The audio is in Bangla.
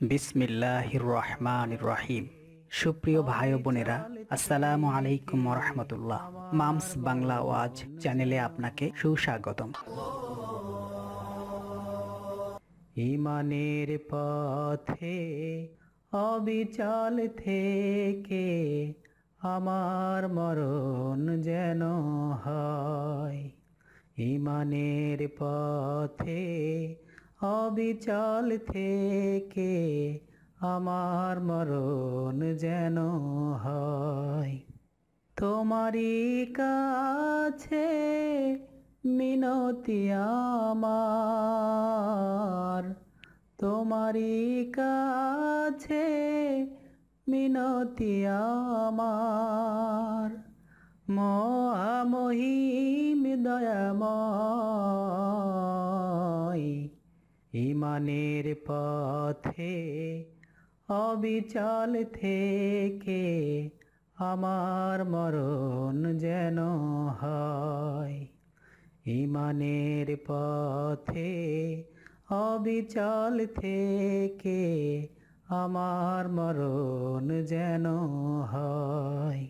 বিসমিল্লাহির রহমানির রহিম। সুপ্রিয় ভাই ও বোনেরা, আসসালামু আলাইকুম ওয়া রাহমাতুল্লাহ। মামস বাংলা ওয়াজ চ্যানেলে আপনাকে সুস্বাগতম। ঈমানের পথে অবিচল থেকে আমার মরণ যেন হয়। ঈমানের পথে অবিচল থেকে আমার মরণ যেন হয়। তোমারই কাছে মিনতি আমার, তোমারই কাছে মিনতি আমার। মহামহিম দয়াময়, ঈমানের পথে অবিচল থেকে আমার মরণ যেন হয়। ঈমানের পথে অবিচল থেকে আমার মরণ যেন হয়।